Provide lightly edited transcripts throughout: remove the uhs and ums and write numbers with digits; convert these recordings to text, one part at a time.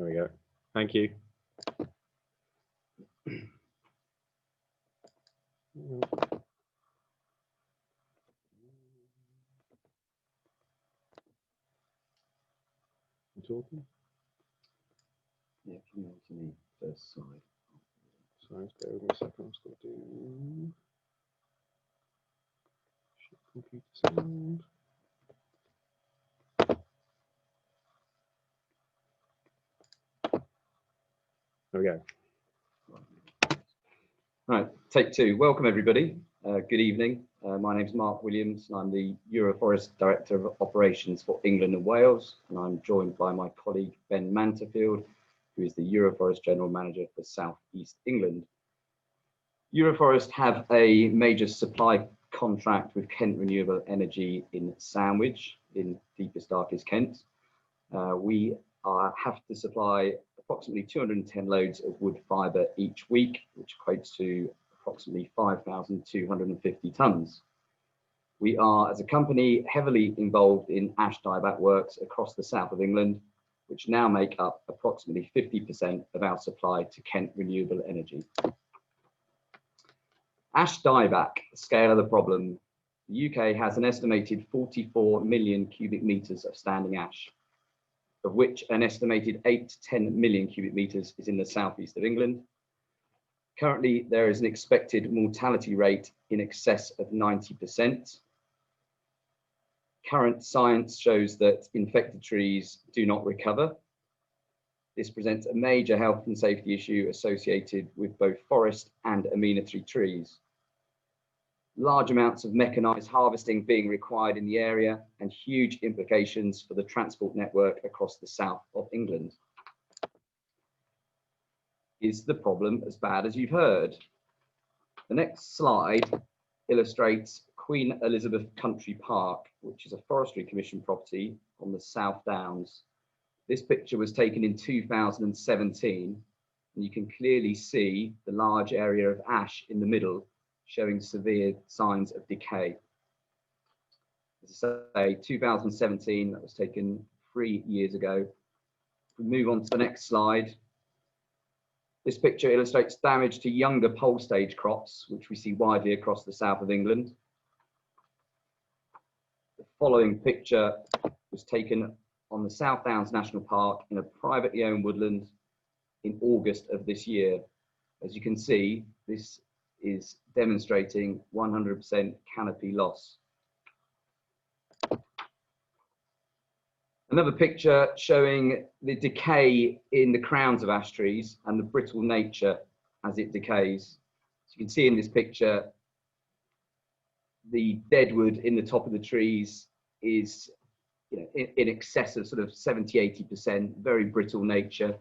There we go. Thank you. You talking? Yeah, come on to the first slide. Sorry, just bear with me a second. I'm still doing computer sound. There we go. Right, take two. Welcome everybody. Good evening. My name is Mark Williams and I'm the Euroforest Director of Operations for England and Wales, and I'm joined by my colleague Ben Manterfield, who is the Euroforest General Manager for South East England. Euroforest have a major supply contract with Kent Renewable Energy in Sandwich, in deepest, darkest Kent. We have to supply approximately 210 loads of wood fibre each week, which equates to approximately 5,250 tonnes. We are, as a company, heavily involved in ash dieback works across the south of England, which now make up approximately 50% of our supply to Kent Renewable Energy. Ash dieback, scale of the problem. The UK has an estimated 44 million cubic metres of standing ash, of which an estimated 8 to 10 million cubic metres is in the southeast of England. Currently, there is an expected mortality rate in excess of 90%. Current science shows that infected trees do not recover. This presents a major health and safety issue associated with both forest and amenity trees. Large amounts of mechanised harvesting being required in the area and huge implications for the transport network across the south of England. Is the problem as bad as you've heard? The next slide illustrates Queen Elizabeth Country Park, which is a Forestry Commission property on the South Downs. This picture was taken in 2017, and you can clearly see the large area of ash in the middle, showing severe signs of decay. As I say, 2017, that was taken 3 years ago. If we move on to the next slide, this picture illustrates damage to younger pole stage crops, which we see widely across the south of England. The following picture was taken on the South Downs National Park in a privately owned woodland in August of this year. As you can see, this is demonstrating 100% canopy loss. Another picture showing the decay in the crowns of ash trees and the brittle nature as it decays. As you can see in this picture, the dead wood in the top of the trees is in excess of sort of 70–80%, very brittle nature.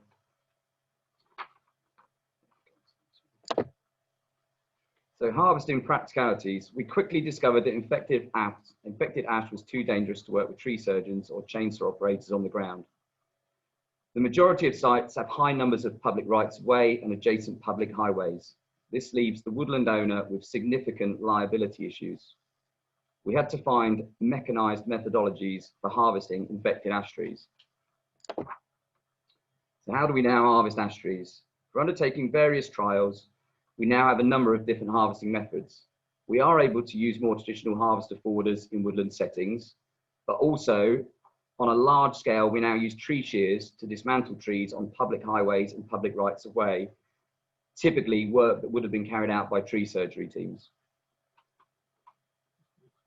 So harvesting practicalities, we quickly discovered that infected ash was too dangerous to work with tree surgeons or chainsaw operators on the ground. The majority of sites have high numbers of public rights of way and adjacent public highways. This leaves the woodland owner with significant liability issues. We had to find mechanised methodologies for harvesting infected ash trees. So how do we now harvest ash trees? We're undertaking various trials. We now have a number of different harvesting methods. We are able to use more traditional harvester forwarders in woodland settings, but also on a large scale, we now use tree shears to dismantle trees on public highways and public rights of way, typically work that would have been carried out by tree surgery teams.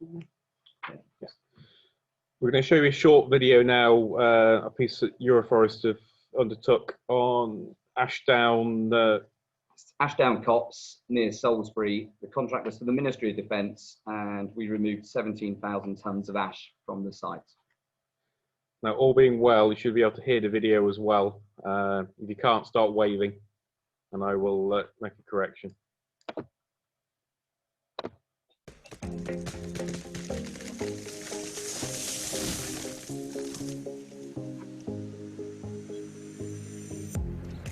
Yeah. We're going to show you a short video now, a piece that Euroforest have undertook on Ashdown Copse near Salisbury. The contract was for the Ministry of Defence, and we removed 17,000 tonnes of ash from the site. Now, all being well, you should be able to hear the video as well. If you can't, start waving, and I will make a correction.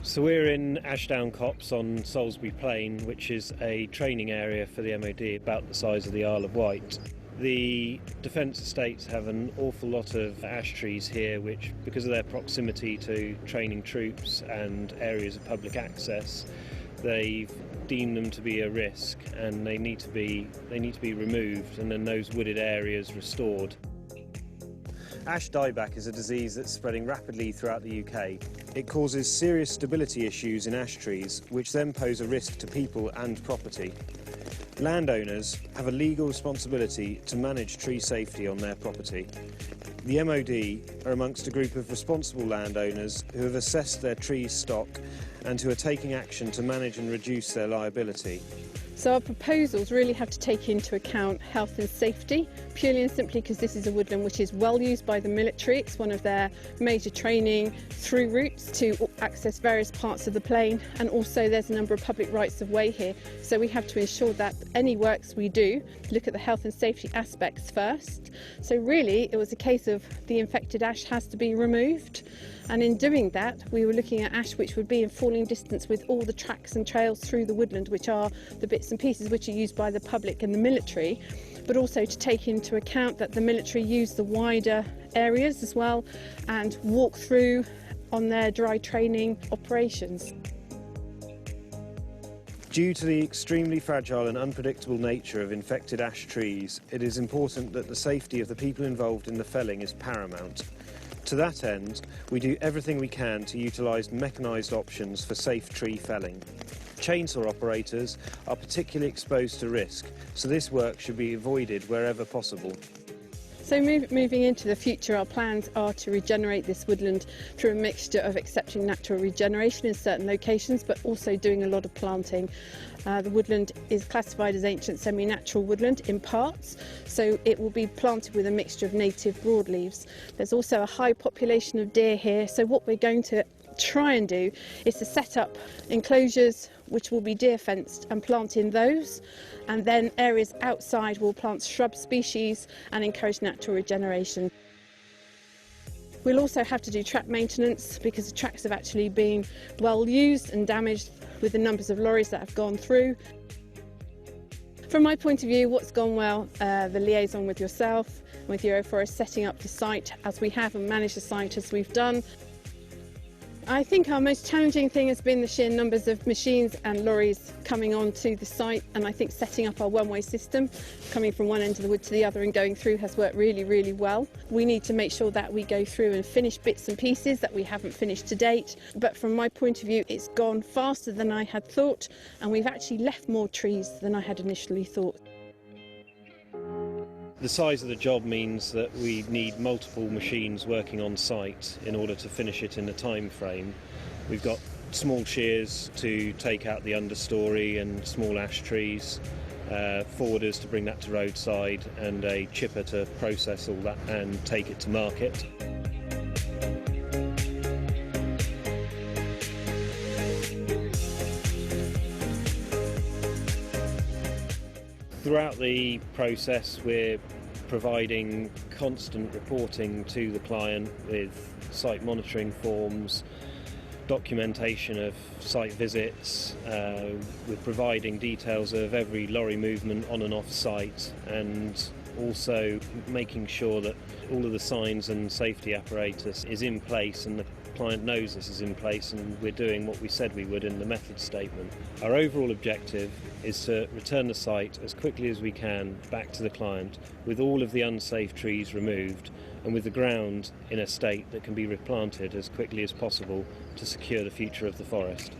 So we're in Ashdown Copse on Salisbury Plain, which is a training area for the MOD about the size of the Isle of Wight. The defence estates have an awful lot of ash trees here, which, because of their proximity to training troops and areas of public access, they've deemed them to be a risk, and they need to be removed, and then those wooded areas restored. Ash dieback is a disease that's spreading rapidly throughout the UK. It causes serious stability issues in ash trees, which then pose a risk to people and property. Landowners have a legal responsibility to manage tree safety on their property. The MOD are amongst a group of responsible landowners who have assessed their tree stock and who are taking action to manage and reduce their liability. So our proposals really have to take into account health and safety, purely and simply because this is a woodland which is well used by the military. It's one of their major training through routes to access various parts of the plain, and also there's a number of public rights of way here. So we have to ensure that any works we do look at the health and safety aspects first. So really it was a case of the infected ash has to be removed. And in doing that, we were looking at ash which would be in falling distance with all the tracks and trails through the woodland, which are the bits and pieces which are used by the public and the military, but also to take into account that the military use the wider areas as well and walk through on their dry training operations. Due to the extremely fragile and unpredictable nature of infected ash trees, it is important that the safety of the people involved in the felling is paramount. To that end, we do everything we can to utilise mechanised options for safe tree felling. Chainsaw operators are particularly exposed to risk, so this work should be avoided wherever possible. So moving into the future, our plans are to regenerate this woodland through a mixture of accepting natural regeneration in certain locations, but also doing a lot of planting. The woodland is classified as ancient semi-natural woodland in parts, so it will be planted with a mixture of native broadleaves. There's also a high population of deer here, so what we're going to try and do is to set up enclosures which will be deer fenced and plant in those, and then areas outside will plant shrub species and encourage natural regeneration. We'll also have to do track maintenance because the tracks have actually been well used and damaged with the numbers of lorries that have gone through. From my point of view, what's gone well, the liaison with yourself, with Euroforest, setting up the site as we have and manage the site as we've done. I think our most challenging thing has been the sheer numbers of machines and lorries coming onto the site, and I think setting up our one-way system, coming from one end of the wood to the other and going through, has worked really, really well. We need to make sure that we go through and finish bits and pieces that we haven't finished to date, but from my point of view it's gone faster than I had thought, and we've actually left more trees than I had initially thought. The size of the job means that we need multiple machines working on site in order to finish it in a time frame. We've got small shears to take out the understory and small ash trees, forwarders to bring that to roadside, and a chipper to process all that and take it to market. Throughout the process, we're providing constant reporting to the client with site monitoring forms, documentation of site visits. We're providing details of every lorry movement on and off site, and also making sure that all of the signs and safety apparatus is in place and the client knows this is in place, and we're doing what we said we would in the method statement. Our overall objective is to return the site as quickly as we can back to the client with all of the unsafe trees removed and with the ground in a state that can be replanted as quickly as possible to secure the future of the forest.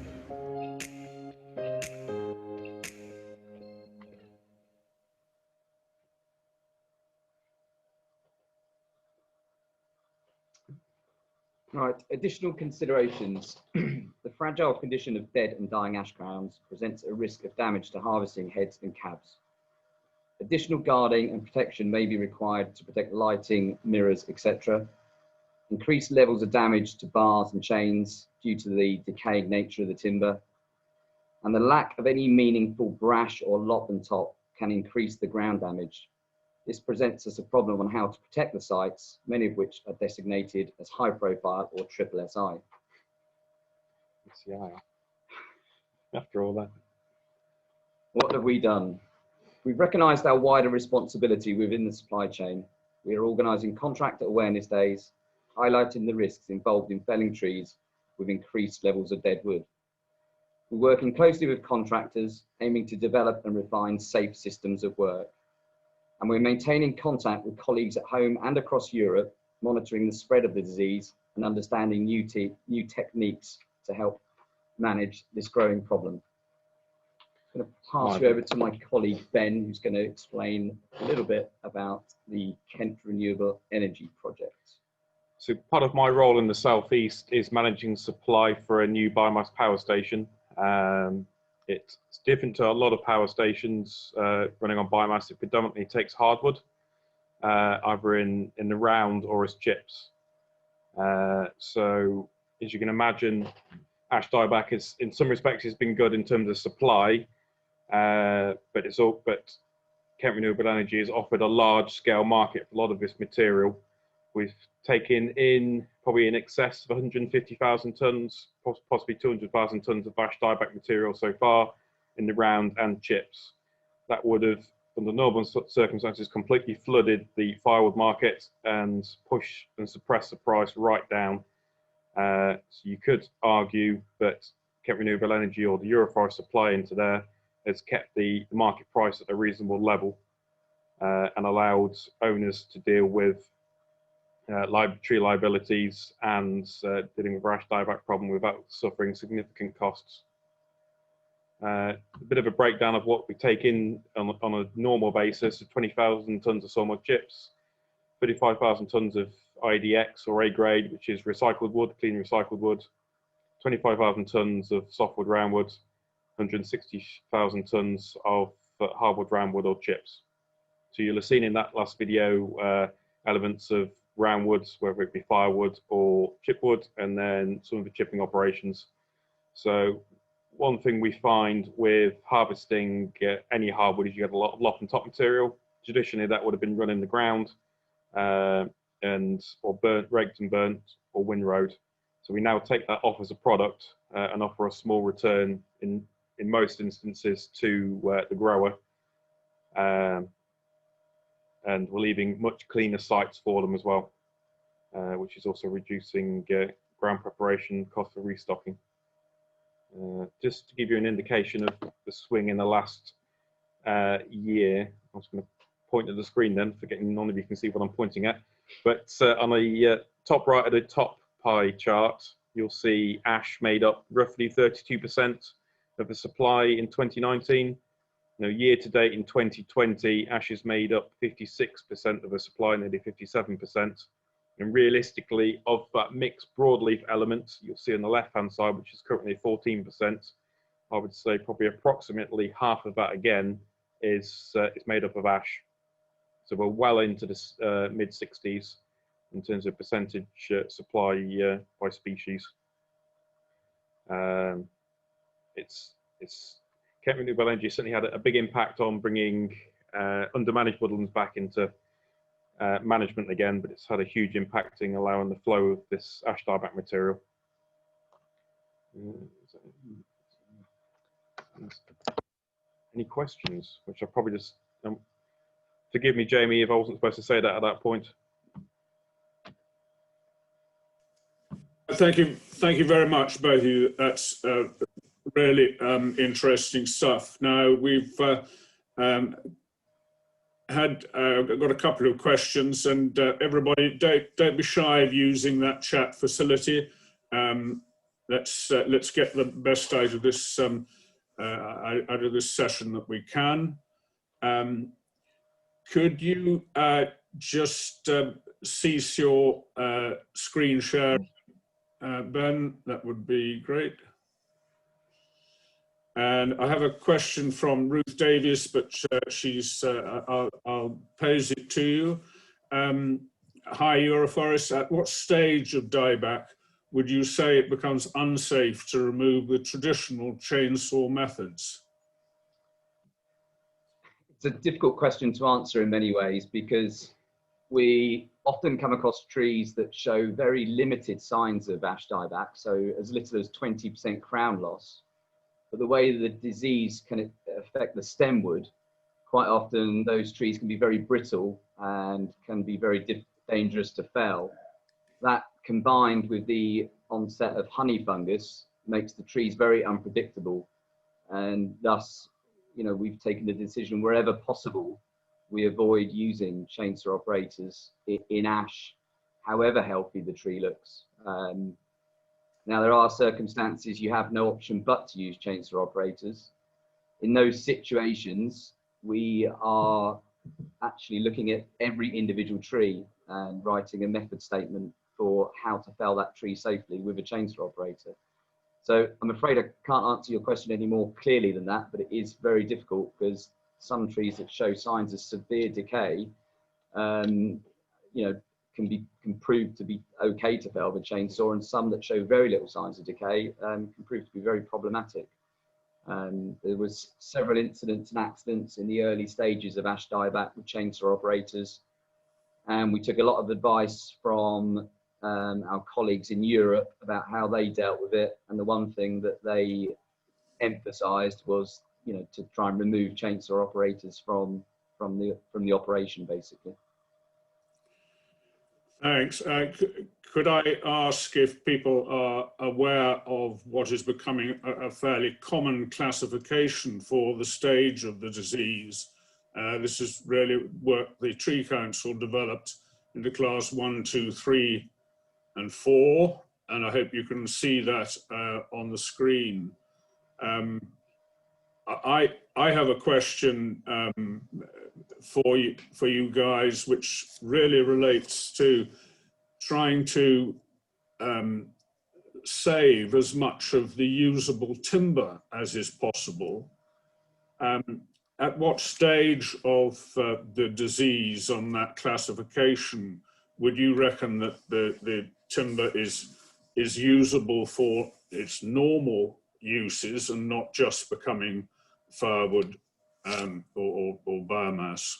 Right, additional considerations. The fragile condition of dead and dying ash crowns presents a risk of damage to harvesting heads and cabs. Additional guarding and protection may be required to protect lighting, mirrors, etc. Increased levels of damage to bars and chains due to the decaying nature of the timber. And the lack of any meaningful brash or lop and top can increase the ground damage. This presents us a problem on how to protect the sites, many of which are designated as high profile or triple SI. After all that. What have we done? We've recognised our wider responsibility within the supply chain. We are organising contractor awareness days, highlighting the risks involved in felling trees with increased levels of dead wood. We're working closely with contractors, aiming to develop and refine safe systems of work. And we're maintaining contact with colleagues at home and across Europe, monitoring the spread of the disease and understanding new techniques to help manage this growing problem. I'm going to pass you over to my colleague Ben, who's going to explain a little bit about the Kent Renewable Energy Project. So part of my role in the southeast is managing supply for a new biomass power station. It's different to a lot of power stations running on biomass. It predominantly takes hardwood, either in the round or as chips. So as you can imagine, ash dieback is, in some respects, has been good in terms of supply, but Kent Renewable Energy has offered a large-scale market for a lot of this material. We've taken in probably in excess of 150,000 tonnes, possibly 200,000 tonnes of ash dieback material so far in the round and chips. That would have, under normal circumstances, completely flooded the firewood market and push and suppress the price right down. So you could argue that Kent Renewable Energy or the Euroforest supply into there has kept the market price at a reasonable level and allowed owners to deal with tree liabilities and dealing with ash dieback problem without suffering significant costs. A bit of a breakdown of what we take in on a normal basis: 20,000 tonnes of sawmud chips, 35,000 tonnes of IDX or A grade, which is recycled wood, clean recycled wood, 25,000 tonnes of softwood roundwood, 160,000 tonnes of hardwood roundwood or chips. So you'll have seen in that last video elements of roundwoods, whether it be firewood or chipwood, and then some of the chipping operations. So one thing we find with harvesting any hardwood is you get a lot of loft and top material. Traditionally, that would have been run in the ground or raked and burnt or windrowed. So we now take that off as a product and offer a small return in most instances to the grower. And we're leaving much cleaner sites for them as well, which is also reducing ground preparation cost for restocking. Just to give you an indication of the swing in the last year, I'm just going to point at the screen then, forgetting none of you can see what I'm pointing at. But on the top right of the top pie chart, you'll see ash made up roughly 32% of the supply in 2019. Year to date in 2020, ash is made up 56% of the supply, nearly 57%. And realistically, of that mixed broadleaf element, you'll see on the left-hand side, which is currently 14%, I would say probably approximately half of that again is made up of ash. So we're well into the mid-60s in terms of percentage supply by species. Kent Renewable Energy certainly had a big impact on bringing undermanaged woodlands back into management again, but it's had a huge impact in allowing the flow of this ash dieback material. Any questions? Which I probably just forgive me, Jamie, if I wasn't supposed to say that at that point. Thank you very much, both of you. That's really interesting stuff. Now we've got a couple of questions, and everybody don't be shy of using that chat facility. Let's get the best out of this session that we can. Could you just cease your screen share, Ben? That would be great. And I have a question from Ruth Davies, but I'll pose it to you. Hi, Euroforest. At what stage of dieback would you say it becomes unsafe to remove the traditional chainsaw methods? It's a difficult question to answer in many ways, because we often come across trees that show very limited signs of ash dieback, so as little as 20% crown loss. But the way the disease can affect the stem wood quite often those trees can be very brittle and can be very dangerous to fell. That, combined with the onset of honey fungus, makes the trees very unpredictable, and thus, you know, we've taken the decision wherever possible we avoid using chainsaw operators in ash, however healthy the tree looks. Now, there are circumstances you have no option but to use chainsaw operators. In those situations, we are actually looking at every individual tree and writing a method statement for how to fell that tree safely with a chainsaw operator. So I'm afraid I can't answer your question any more clearly than that, but it is very difficult because some trees that show signs of severe decay, you know, can prove to be okay to fell with a chainsaw, and some that show very little signs of decay can prove to be very problematic. There was several incidents and accidents in the early stages of ash dieback with chainsaw operators, and we took a lot of advice from our colleagues in Europe about how they dealt with it. And the one thing that they emphasised was, you know, to try and remove chainsaw operators from the operation, basically. Thanks. Could I ask if people are aware of what is becoming a fairly common classification for the stage of the disease? This is really work the Tree Council developed into class 1, 2, 3 and 4, and I hope you can see that on the screen. I have a question for you guys, which really relates to trying to save as much of the usable timber as is possible. At what stage of the disease on that classification would you reckon that the timber is usable for its normal uses and not just becoming firewood or biomass?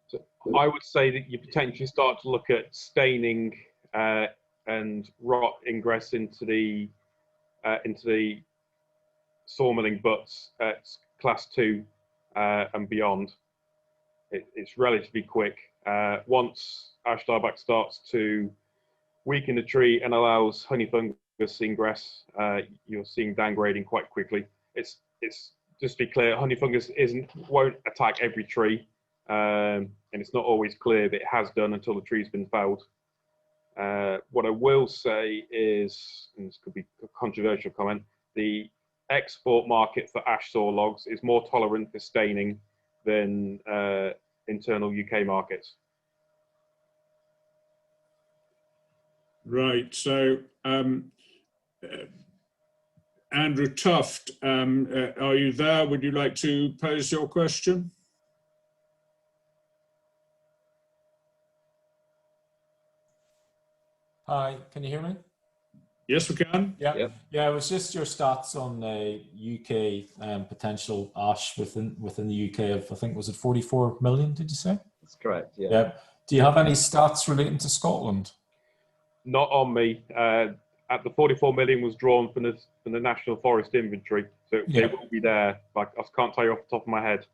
So I would say that you potentially start to look at staining and rot ingress into the sawmilling butts at class 2 and beyond. It's relatively quick. Once ash dieback starts to weaken the tree and allows honey fungus ingress, you're seeing downgrading quite quickly. It's just to be clear, honey fungus won't attack every tree, and it's not always clear that it has done until the tree's been felled. What I will say is, and this could be a controversial comment, the export market for ash saw logs is more tolerant for staining than internal UK markets. Right. So, Andrew Tuft, are you there? Would you like to pose your question? Hi, can you hear me? Yes, we can. Yeah, Yep. yeah. It was just your stats on the UK potential ash within the UK of, I think, was it 44 million? Did you say? That's correct. Yeah. Yeah. Do you have any stats relating to Scotland? Not on me. At the 44 million was drawn from the National Forest Inventory, so Yeah. they will be there. But I can't tell you off the top of my head.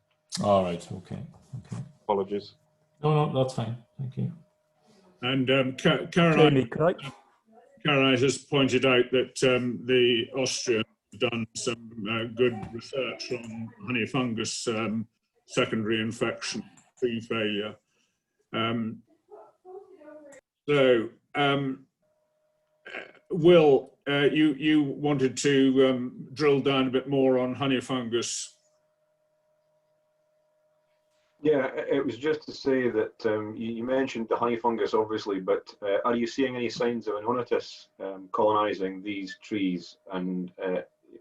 All right. Okay. Okay. Apologies. No, that's fine. Thank you. And Jamie, could I? Caroline has pointed out that the Austrians have done some good research on honey fungus secondary infection, tree failure. Will, you wanted to drill down a bit more on honey fungus. Yeah, it was just to say that you mentioned the honey fungus, obviously, but are you seeing any signs of Anonitus colonising these trees, and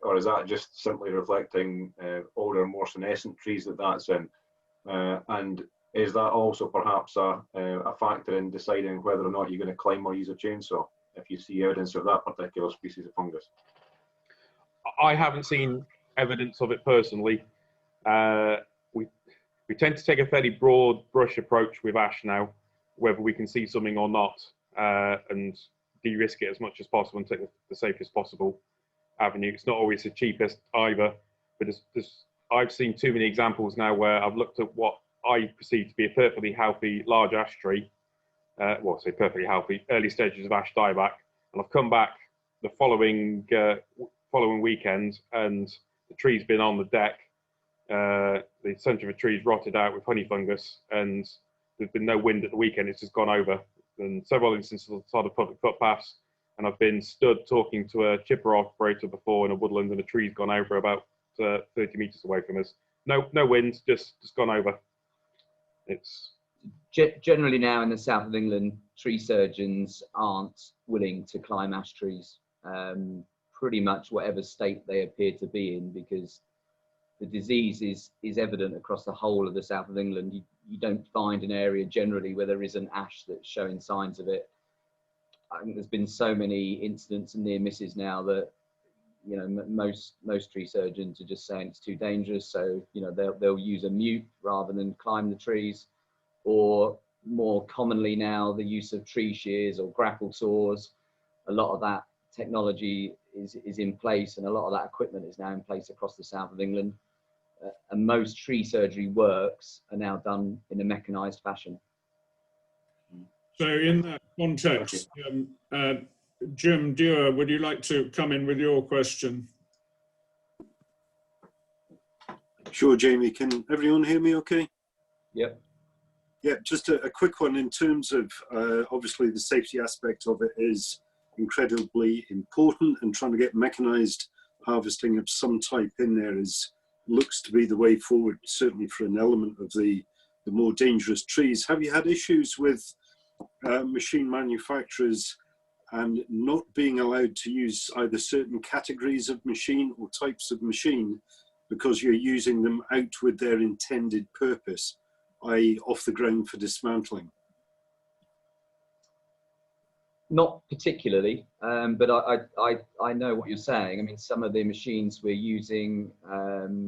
or is that just simply reflecting older, more senescent trees that's in? And is that also perhaps a factor in deciding whether or not you're going to climb or use a chainsaw if you see evidence of that particular species of fungus? I haven't seen evidence of it personally. We tend to take a fairly broad brush approach with ash now, whether we can see something or not, and de-risk it as much as possible and take the safest possible avenue. It's not always the cheapest either, but there's I've seen too many examples now where I've looked at what I perceive to be a perfectly healthy large ash tree, well, say perfectly healthy, early stages of ash dieback, and I've come back the following weekend, and the tree's been on the deck. The centre of the tree's rotted out with honey fungus, and there's been no wind at the weekend. It's just gone over. And several instances on the side of public footpaths, and I've been stood talking to a chipper operator before in a woodland, and a tree's gone over about 30 metres away from us. No wind, just gone over. It's generally now in the south of England, tree surgeons aren't willing to climb ash trees, pretty much whatever state they appear to be in, because the disease is evident across the whole of the south of England. You don't find an area generally where there is an ash that's showing signs of it. I think there's been so many incidents and near misses now that, you know, most tree surgeons are just saying it's too dangerous. So, you know, they'll use a mute rather than climb the trees, or more commonly now, the use of tree shears or grapple saws. A lot of that technology is in place, and a lot of that equipment is now in place across the south of England. And most tree surgery works are now done in a mechanised fashion. So in that context, Jim Dewar, would you like to come in with your question? Sure, Jamie. Can everyone hear me okay? Yep. Yeah, just a quick one in terms of, obviously the safety aspect of it is incredibly important, and trying to get mechanised harvesting of some type in there looks to be the way forward, certainly for an element of the more dangerous trees. Have you had issues with machine manufacturers and not being allowed to use either certain categories of machine or types of machine because you're using them out with their intended purpose, i.e. off the ground for dismantling? Not particularly, but I know what you're saying. I mean, some of the machines we're using,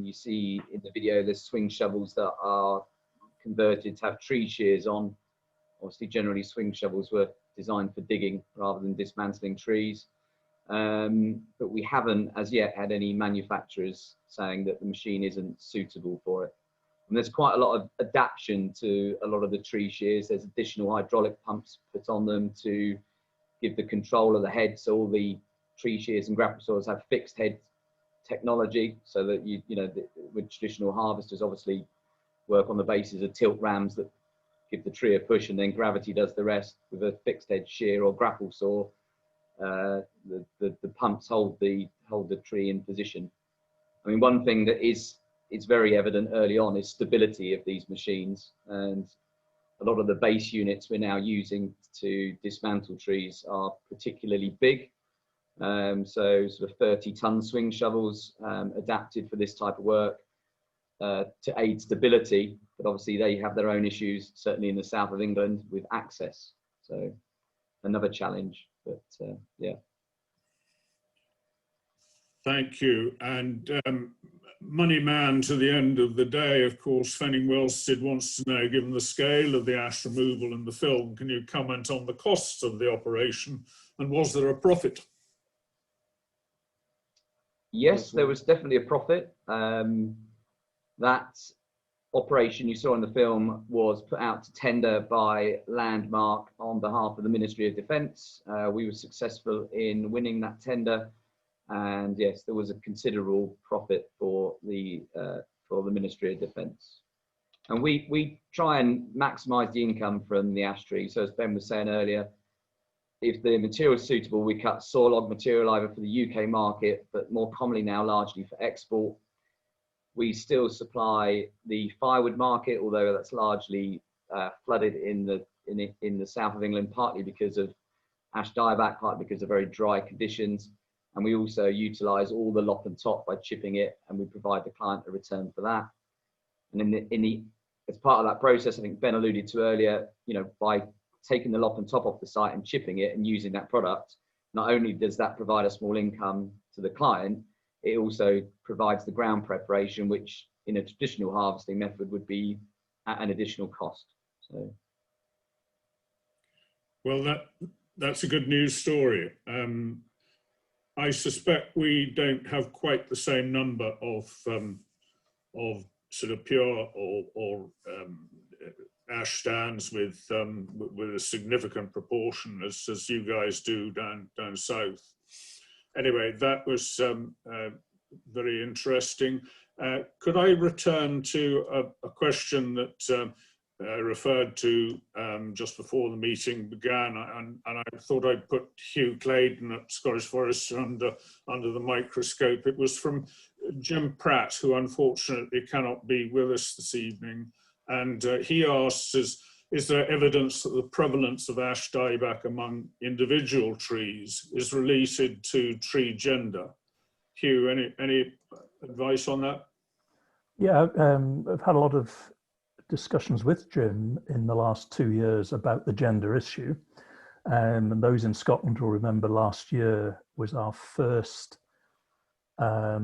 you see in the video, there's swing shovels that are converted to have tree shears on. Obviously, generally swing shovels were designed for digging rather than dismantling trees. But we haven't as yet had any manufacturers saying that the machine isn't suitable for it. And there's quite a lot of adaptation to a lot of the tree shears. There's additional hydraulic pumps put on them to give the control of the head. So all the tree shears and grapple saws have fixed head technology, so that with traditional harvesters obviously work on the basis of tilt rams that give the tree a push, and then gravity does the rest. With a fixed head shear or grapple saw, the pumps hold the tree in position. I mean, one thing that is very evident early on is stability of these machines, and a lot of the base units we're now using to dismantle trees are particularly big. So sort of 30-ton swing shovels adapted for this type of work to aid stability, but obviously they have their own issues, certainly in the south of England, with access. So another challenge, but yeah. Thank you. And money man to the end of the day, of course, Fenning Wellstead wants to know, given the scale of the ash removal in the film, can you comment on the costs of the operation, and was there a profit? Yes, there was definitely a profit. That operation you saw in the film was put out to tender by Landmark on behalf of the Ministry of Defence. We were successful in winning that tender, and yes, there was a considerable profit for the Ministry of Defence. And we try and maximise the income from the ash tree. So as Ben was saying earlier, if the material is suitable, we cut saw log material either for the UK market, but more commonly now largely for export. We still supply the firewood market, although that's largely flooded in the south of England, partly because of ash dieback, partly because of very dry conditions. And we also utilise all the lop and top by chipping it, and we provide the client a return for that. And as part of that process, I think Ben alluded to earlier, by taking the lop and top off the site and chipping it and using that product, not only does that provide a small income to the client, it also provides the ground preparation, which in a traditional harvesting method would be at an additional cost. So, well, that's a good news story. I suspect we don't have quite the same number of sort of pure or ash stands with a significant proportion, as you guys do down south. Anyway, that was very interesting. Could I return to a question that I referred to just before the meeting began, and I thought I'd put Hugh Claydon at Scottish Forest under the microscope. It was from Jim Pratt, who unfortunately cannot be with us this evening, and he asks, is there evidence that the prevalence of ash dieback among individual trees is related to tree gender? Hugh, any advice on that? Yeah, I've had a lot of discussions with Jim in the last 2 years about the gender issue. And those in Scotland will remember last year was our first, I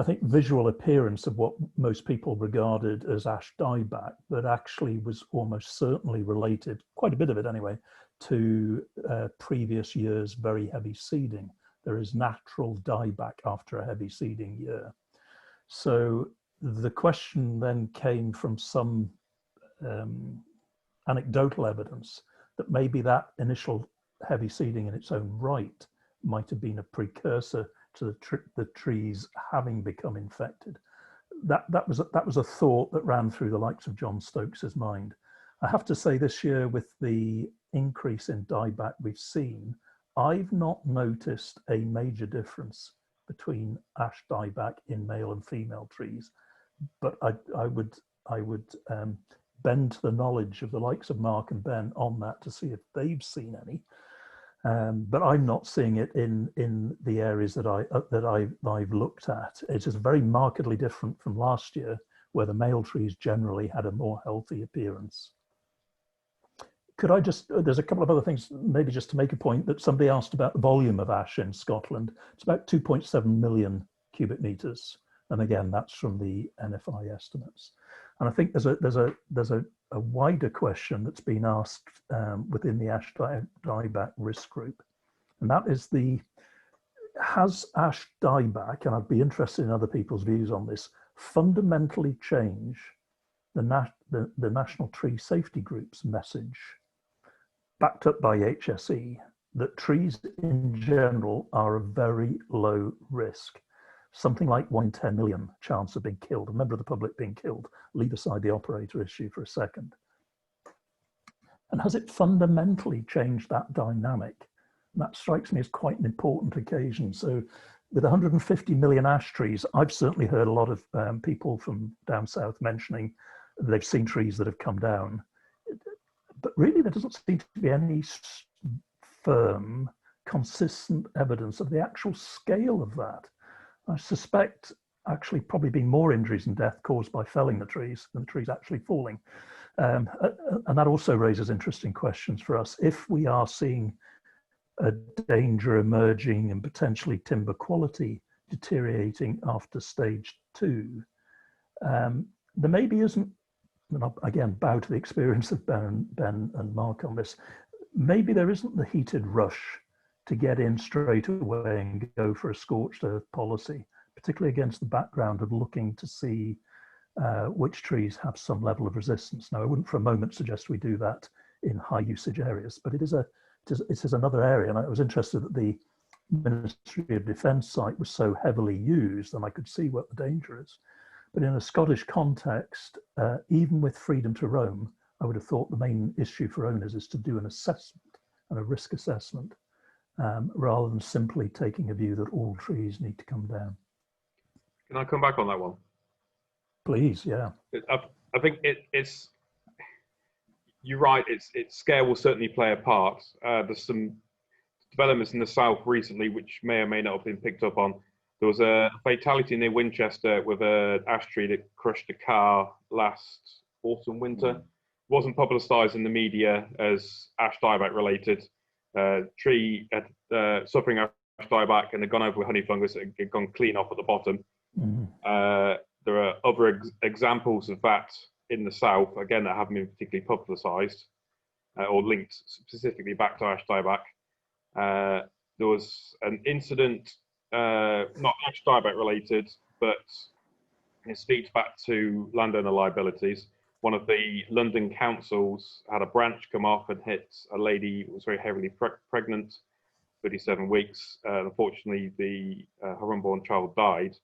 think, visual appearance of what most people regarded as ash dieback, but actually was almost certainly related, quite a bit of it anyway, to previous years' very heavy seeding. There is natural dieback after a heavy seeding year. So the question then came from some anecdotal evidence that maybe that initial heavy seeding in its own right might have been a precursor to the trees having become infected. That was a thought that ran through the likes of John Stokes's mind. I have to say, this year, with the increase in dieback we've seen, I've not noticed a major difference between ash dieback in male and female trees, but I would bend to the knowledge of the likes of Mark and Ben on that to see if they've seen any. But I'm not seeing it in the areas that I've looked at. It is very markedly different from last year, where the male trees generally had a more healthy appearance. Could I just, there's a couple of other things, maybe just to make a point, that somebody asked about the volume of ash in Scotland. It's about 2.7 million cubic meters. And again, that's from the NFI estimates. And I think there's a wider question that's been asked within the ash dieback risk group. And that is has ash dieback, and I'd be interested in other people's views on this, fundamentally change the National Tree Safety Group's message, backed up by HSE, that trees in general are a very low risk. Something like 1 in 10 million chance of being killed, a member of the public being killed. Leave aside the operator issue for a second. And has it fundamentally changed that dynamic? And that strikes me as quite an important occasion. So with 150 million ash trees, I've certainly heard a lot of people from down south mentioning they've seen trees that have come down. But really, there doesn't seem to be any firm, consistent evidence of the actual scale of that. I suspect actually probably being more injuries and death caused by felling the trees than the trees actually falling. And that also raises interesting questions for us. If we are seeing a danger emerging and potentially timber quality deteriorating after stage 2, there maybe isn't, and I'll again bow to the experience of Ben and Mark on this, maybe there isn't the heated rush to get in straight away and go for a scorched earth policy, particularly against the background of looking to see which trees have some level of resistance. Now, I wouldn't for a moment suggest we do that in high usage areas, but it is another area. And I was interested that the Ministry of Defence site was so heavily used, and I could see what the danger is. But in a Scottish context, even with freedom to roam, I would have thought the main issue for owners is to do an assessment and a risk assessment, rather than simply taking a view that all trees need to come down. Can I come back on that one? Please, yeah. I think it's, you're right, its scale will certainly play a part. There's some developments in the south recently which may or may not have been picked up on. There was a fatality near Winchester with an ash tree that crushed a car last autumn, winter. It wasn't publicised in the media as ash dieback related. Tree had, suffering ash dieback, and had gone over with honey fungus and had gone clean off at the bottom. There are other examples of that in the south, again, that haven't been particularly publicised or linked specifically back to ash dieback. There was an incident, not ash dieback related, but it speaks back to landowner liabilities. One of the London councils had a branch come off and hit a lady who was very heavily pregnant, 37 weeks. Unfortunately, her unborn child died.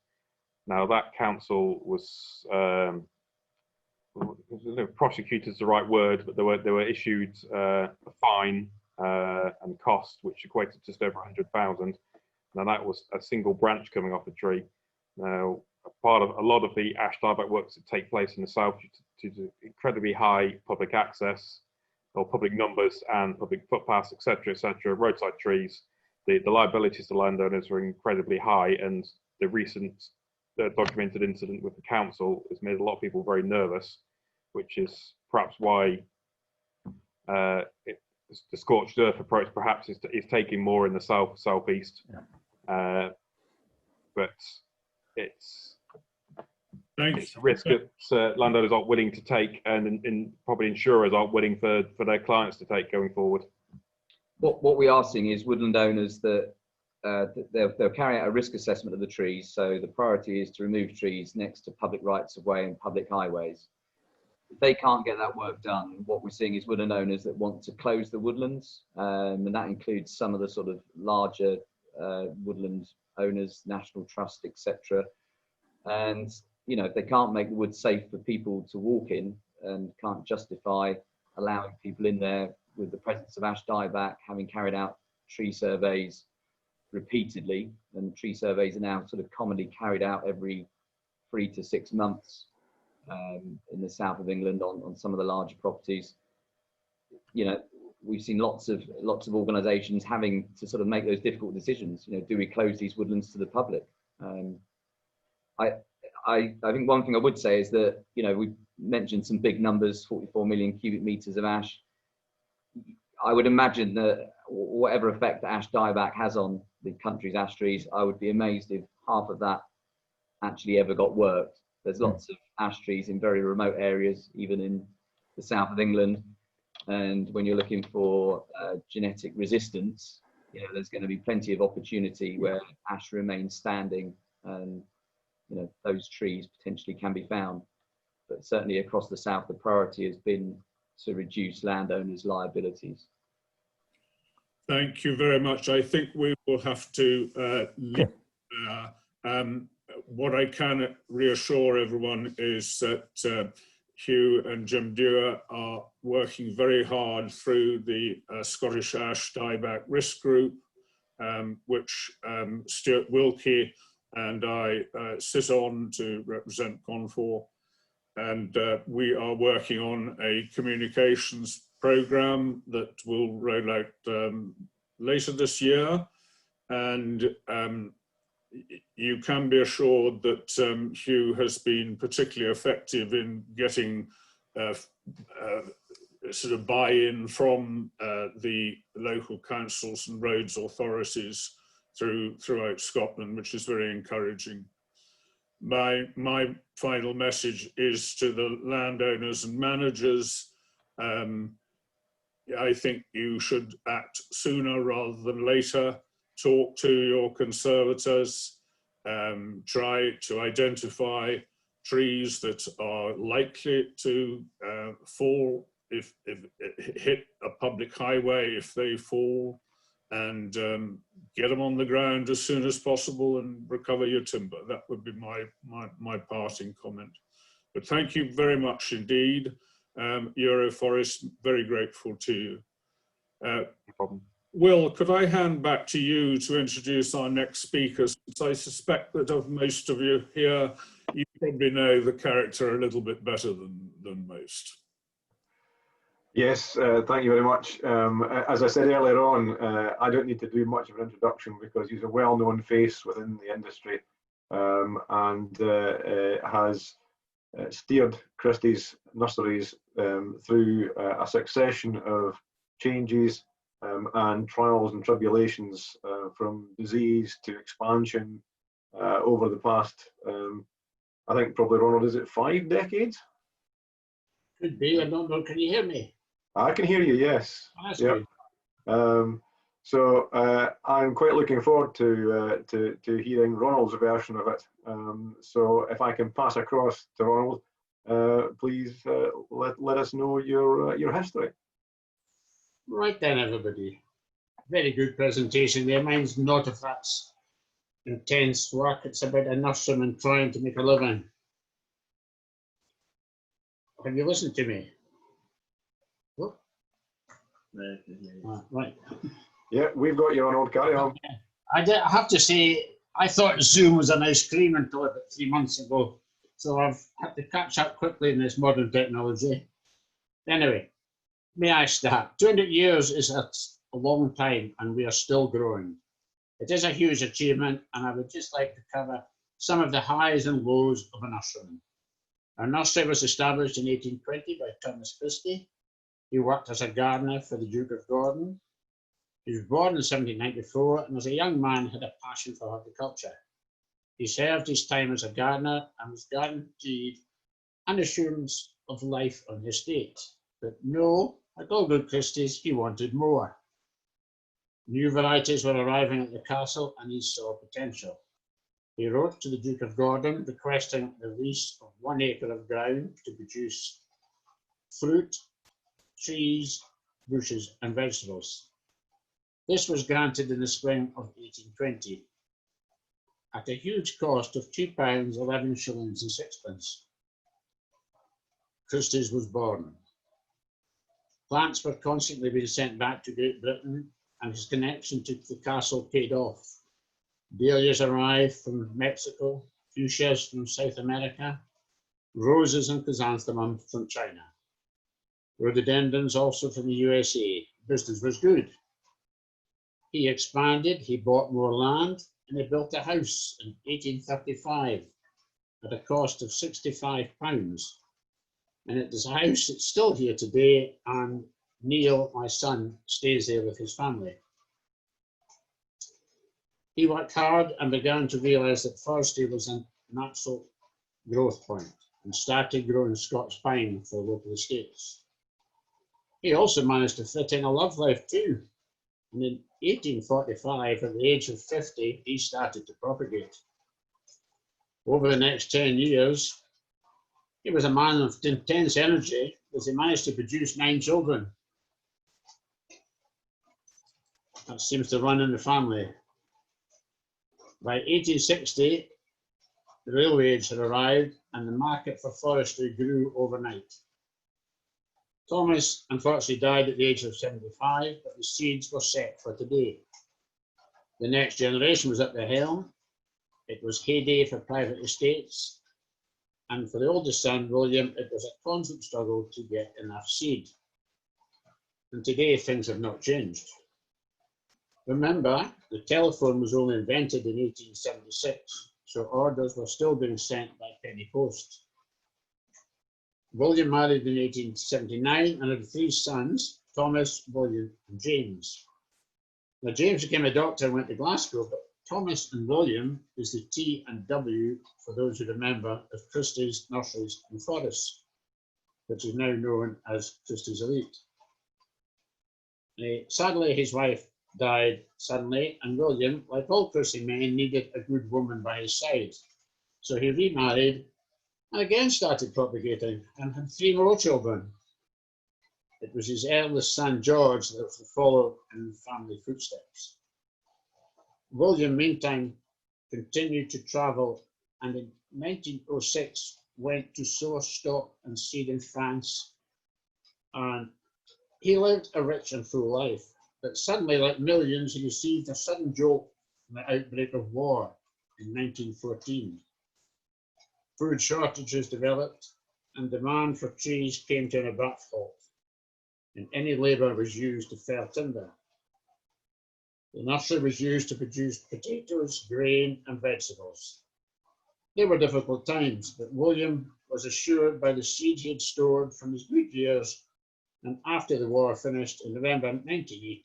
Now that council was prosecuted is the right word, but they were issued a fine and cost, which equated to just over 100,000. Now that was a single branch coming off the tree. Now, a lot of the ash dieback works that take place in the south due to incredibly high public access or public numbers and public footpaths, etc., roadside trees. The liabilities to landowners are incredibly high, and the recent documented incident with the council has made a lot of people very nervous, which is perhaps why the scorched earth approach perhaps is taking more in the southeast. Yeah. But it's a risk that landowners aren't willing to take, and probably insurers aren't willing for their clients to take going forward. What we are seeing is woodland owners that they'll carry out a risk assessment of the trees. So the priority is to remove trees next to public rights of way and public highways. If they can't get that work done, what we're seeing is woodland owners that want to close the woodlands, and that includes some of the sort of larger woodland owners, National Trust, etc. And if they can't make the wood safe for people to walk in and can't justify allowing people in there with the presence of ash dieback, having carried out tree surveys repeatedly, and tree surveys are now sort of commonly carried out every 3 to 6 months in the south of England on some of the larger properties. We've seen lots of organisations having to sort of make those difficult decisions. Do we close these woodlands to the public? I think one thing I would say is that we've mentioned some big numbers, 44 million cubic metres of ash. I would imagine that whatever effect the ash dieback has on the country's ash trees, I would be amazed if half of that actually ever got worked. There's lots of ash trees in very remote areas, even in the south of England. And when you're looking for genetic resistance, there's going to be plenty of opportunity where ash remains standing, and those trees potentially can be found. But certainly across the south, the priority has been to reduce landowners' liabilities. Thank you very much. I think we will have to leave what I can reassure everyone is that Hugh and Jim Dewar are working very hard through the Scottish Ash Dieback Risk Group, which Stuart Wilkie and I sit on to represent CONFOR. And we are working on a communications program that will roll out later this year. And you can be assured that Hugh has been particularly effective in getting sort of buy-in from the local councils and roads authorities throughout Scotland, which is very encouraging. My final message is to the landowners and managers. I think you should act sooner rather than later. Talk to your conservators, try to identify trees that are likely to fall if hit a public highway if they fall, and get them on the ground as soon as possible and recover your timber. That would be my parting comment. But thank you very much indeed. Euroforest, very grateful to you. No problem. Will, could I hand back to you to introduce our next speaker, since I suspect that of most of you here, you probably know the character a little bit better than most. Yes, thank you very much. As I said earlier on, I don't need to do much of an introduction because he's a well-known face within the industry, and has steered Christies nurseries through a succession of changes and trials and tribulations, from disease to expansion over the past, I think probably, Ronald, is it 5 decades? Could be, I don't know. Can you hear me? I can hear you, yes. Oh, that's yep. good. So I'm quite looking forward to hearing Ronald's version of it. So if I can pass across to Ronald, please let us know your history. Right then, everybody. Very good presentation there. Mine's not if that's intense work. It's about a nurseryman trying to make a living. Have you listened to me? What? Right. Yeah, we've got you, Ronald. Carry on. I have to say, I thought Zoom was an ice cream until about 3 months ago. So I've had to catch up quickly in this modern technology. Anyway, may I start? 200 years is a long time and we are still growing. It is a huge achievement and I would just like to cover some of the highs and lows of a nurseryman. Our nursery was established in 1820 by Thomas Christie. He worked as a gardener for the Duke of Gordon. He was born in 1794 and as a young man had a passion for horticulture. He served his time as a gardener and was guaranteed an assurance of life on the estate. But no, like all good Christies, he wanted more. New varieties were arriving at the castle and he saw potential. He wrote to the Duke of Gordon requesting the lease of 1 acre of ground to produce fruit, trees, bushes and vegetables. This was granted in the spring of 1820 at a huge cost of £2, 11 shillings and sixpence. Christies was born. Plants were constantly being sent back to Great Britain and his connection to the castle paid off. Dahlias arrived from Mexico, fuchsias from South America, roses and chrysanthemum from China. Rhododendrons also from the USA. Business was good. He expanded, he bought more land, and he built a house in 1835 at a cost of £65. And it is a house that's still here today, and Neil, my son, stays there with his family. He worked hard and began to realise that forestry was a natural growth point and started growing Scots pine for local estates. He also managed to fit in a love life too. And in 1845, at the age of 50, he started to propagate. Over the next 10 years, he was a man of intense energy as he managed to produce 9 children. That seems to run in the family. By 1860, the railway age had arrived and the market for forestry grew overnight. Thomas unfortunately died at the age of 75, but the seeds were set for today. The next generation was at the helm. It was heyday for private estates. And for the oldest son, William, it was a constant struggle to get enough seed. And today things have not changed. Remember, the telephone was only invented in 1876, so orders were still being sent by penny post. William married in 1879 and had 3 sons, Thomas, William and James. Now James became a doctor and went to Glasgow, but Thomas and William is the T and W, for those who remember, of Christies, Nurseries and Forests, which is now known as Christies Elite. Sadly, his wife died suddenly, and William, like all Christie men, needed a good woman by his side. So he remarried and again started propagating and had 3 more children. It was his eldest son, George, that was to follow in the family footsteps. William, meantime, continued to travel and in 1906 went to source stock and seed in France. And he lived a rich and full life. But suddenly, like millions, he received a sudden jolt from the outbreak of war in 1914. Food shortages developed and demand for trees came to an abrupt halt, and any labour was used to fell timber. The nursery was used to produce potatoes, grain and vegetables. They were difficult times, but William was assured by the seed he had stored from his good years, and after the war finished in November 1918,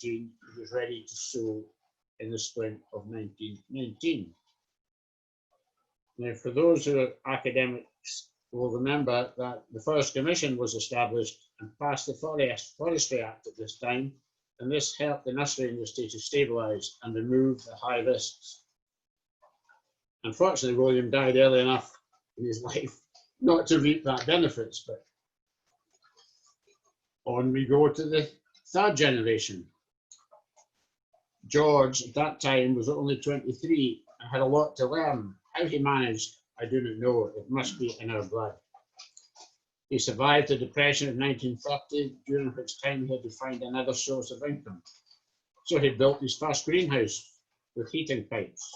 he was ready to sow in the spring of 1919. Now, for those who are academics will remember that the Forest Commission was established and passed the Forestry Act at this time, and this helped the nursery industry to stabilise and remove the high risks. Unfortunately, William died early enough in his life not to reap that benefits, but on we go to the third generation. George, at that time, was only 23 and had a lot to learn. How he managed, I do not know. It must be in our blood. He survived the Depression of 1930, during which time he had to find another source of income. So he built his first greenhouse with heating pipes,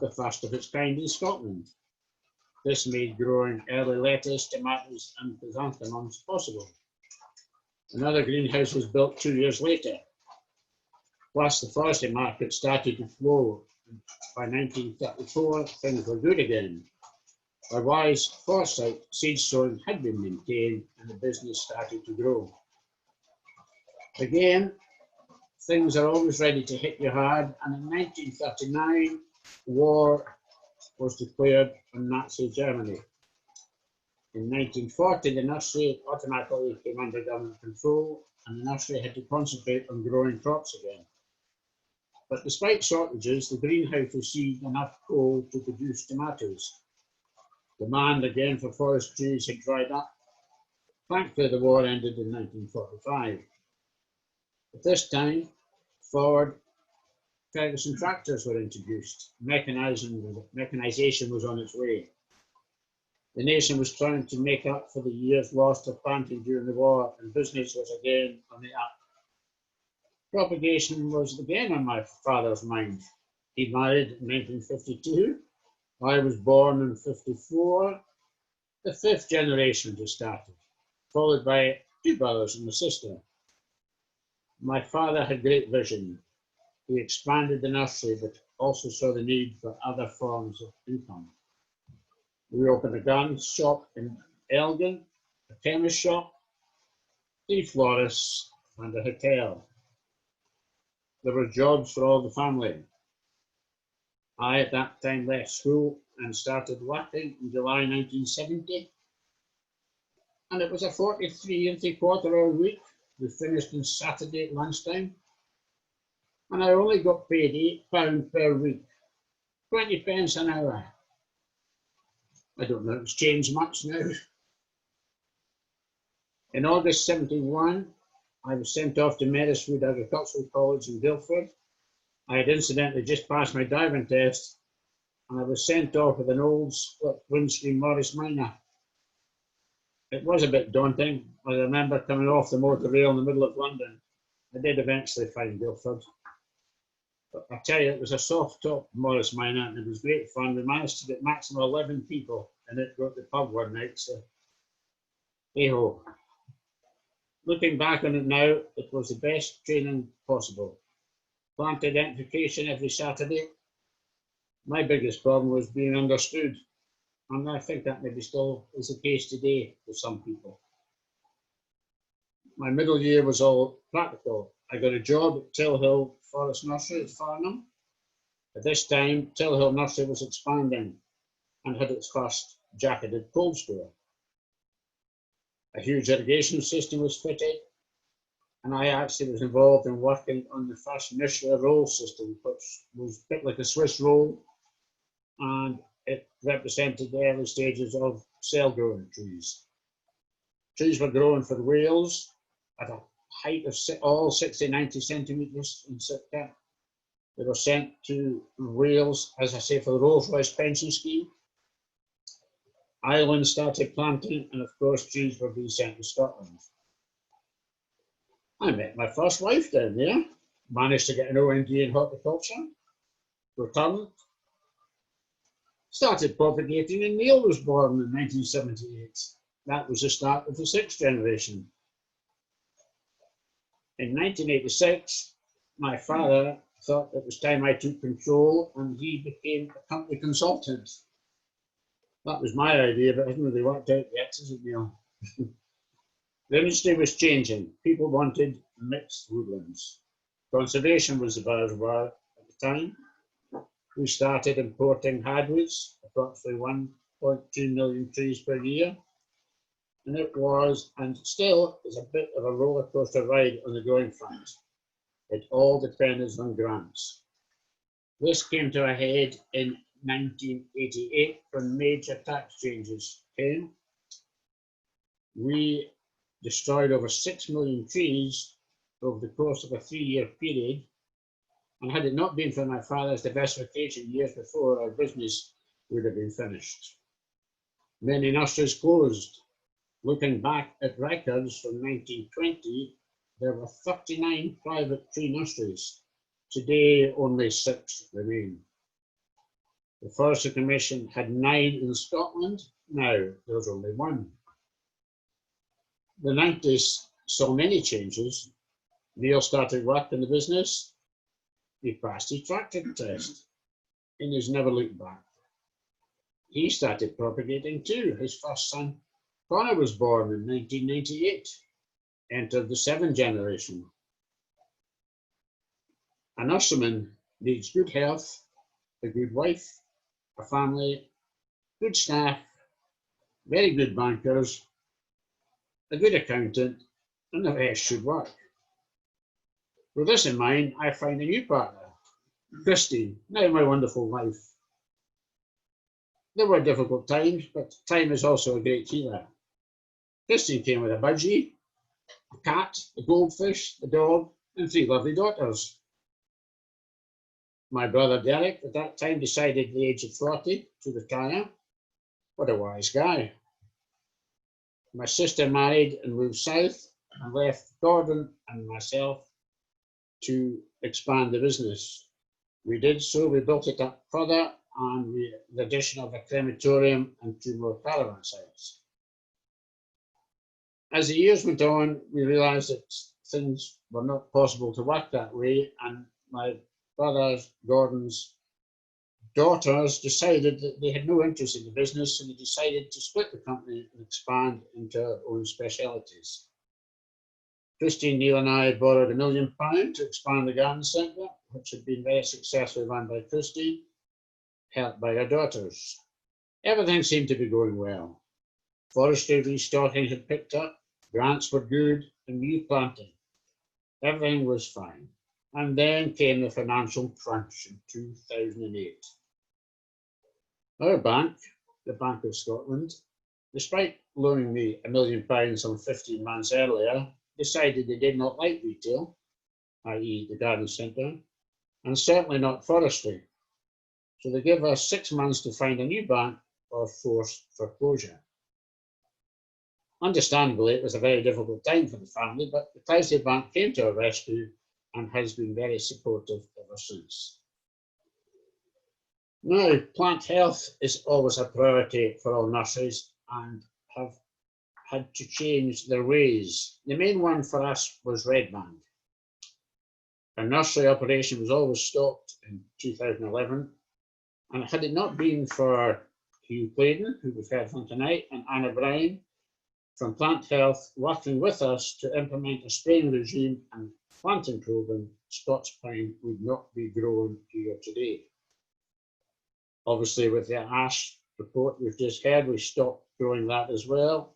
the first of its kind in Scotland. This made growing early lettuce, tomatoes and chrysanthemums possible. Another greenhouse was built 2 years later. Plus, the forestry market started to flow. By 1934, things were good again. By wise foresight, seed sowing had been maintained and the business started to grow. Again, things are always ready to hit you hard, and in 1939, war was declared on Nazi Germany. In 1940, the nursery automatically came under government control, and the nursery had to concentrate on growing crops again. But despite shortages, the greenhouse received enough coal to produce tomatoes. Demand again for forest trees had dried up. Thankfully, the war ended in 1945. At this time, Ford Ferguson tractors were introduced. Mechanization was on its way. The nation was trying to make up for the years lost of planting during the war, and business was again on the up. Propagation was again on my father's mind. He married in 1952. I was born in 54. The fifth generation just started, followed by 2 brothers and a sister. My father had great vision. He expanded the nursery, but also saw the need for other forms of income. We opened a gun shop in Elgin, a chemist shop, 3 florists, and a hotel. There were jobs for all the family. I, at that time, left school and started working in July 1970. And it was a 43 3/4 hour week. We finished on Saturday at lunchtime. And I only got paid £8 per week, 20 pence an hour. I don't know if it's changed much now. In August 71, I was sent off to Meriswood Agricultural College in Guildford. I had incidentally just passed my diving test, and I was sent off with an old split windscreen Morris Minor. It was a bit daunting. I remember coming off the motor rail in the middle of London. I did eventually find Guildford. But I tell you, it was a soft top Morris Minor, and it was great fun. We managed to get maximum 11 people, and it got the pub one night, so hey-ho. Looking back on it now, it was the best training possible. Plant identification every Saturday. My biggest problem was being understood, and I think that maybe still is the case today with some people. My middle year was all practical. I got a job at Till Hill Forest Nursery at Farnham. At this time, Till Hill Nursery was expanding and had its first jacketed cold store. A huge irrigation system was fitted, and I actually was involved in working on the first nursery roll system, which was a bit like a Swiss roll, and it represented the early stages of cell-growing trees. Trees were grown for Wales at a height of all 60, 90 centimetres in Sitka. They were sent to Wales, as I say, for the Rolls-Royce pension scheme. Ireland started planting, and of course trees were being sent to Scotland. I met my first wife down there, managed to get an OND in horticulture, returned, started propagating, and Neil was born in 1978. That was the start of the 6th generation. In 1986, my father thought it was time I took control, and he became a company consultant. That was my idea, but it hasn't really worked out yet, has it, Neil? The industry was changing. People wanted mixed woodlands. Conservation was the buzzword at the time. We started importing hardwoods, approximately 1.2 million trees per year. And it was, and still is, a bit of a roller coaster ride on the growing front. It all depended on grants. This came to a head in 1988 when major tax changes came. We destroyed over 6 million trees over the course of a 3-year period, and had it not been for my father's diversification years before, our business would have been finished. Many nurseries closed. Looking back at records from 1920, there were 39 private tree nurseries. Today, only 6 remain. The Forestry Commission had 9 in Scotland. Now there's only 1. The 90s saw many changes. Neil started work in the business. He passed his tractor test and has never looked back. He started propagating too. His first son, Connor, was born in 1998, entered the 7th generation. A nurseryman needs good health, a good wife, a family, good staff, very good bankers, a good accountant, and the rest should work. With this in mind, I found a new partner, Christie, now my wonderful wife. There were difficult times, but time is also a great healer. Christie came with a budgie, a cat, a goldfish, a dog, and 3 lovely daughters. My brother Derek at that time decided at the age of 40 to retire. What a wise guy. My sister married and moved south and left Gordon and myself to expand the business. We did so, we built it up further, and the addition of a crematorium and 2 more caravan sites. As the years went on, we realised that things were not possible to work that way, and my brother's, Gordon's daughters decided that they had no interest in the business, and they decided to split the company and expand into our own specialities. Christine, Neil and I borrowed £1 million to expand the garden centre, which had been very successfully run by Christine, helped by her daughters. Everything seemed to be going well. Forestry restocking had picked up, grants were good, and new planting. Everything was fine. And then came the financial crunch in 2008. Our bank, the Bank of Scotland, despite loaning me £1 million some 15 months earlier, decided they did not like retail, i.e. the garden centre, and certainly not forestry. So they gave us 6 months to find a new bank or forced foreclosure. Understandably, it was a very difficult time for the family, but the Christies Bank came to our rescue and has been very supportive ever since. Now, plant health is always a priority for all nurseries and have had to change their ways. The main one for us was red band. Our nursery operation was always stopped in 2011, and had it not been for Hugh Claydon, who we've heard from tonight, and Anna Bryan from Plant Health working with us to implement a spraying regime and planting programme, Scots pine would not be grown here today. Obviously, with the ash report we've just heard, we stopped growing that as well.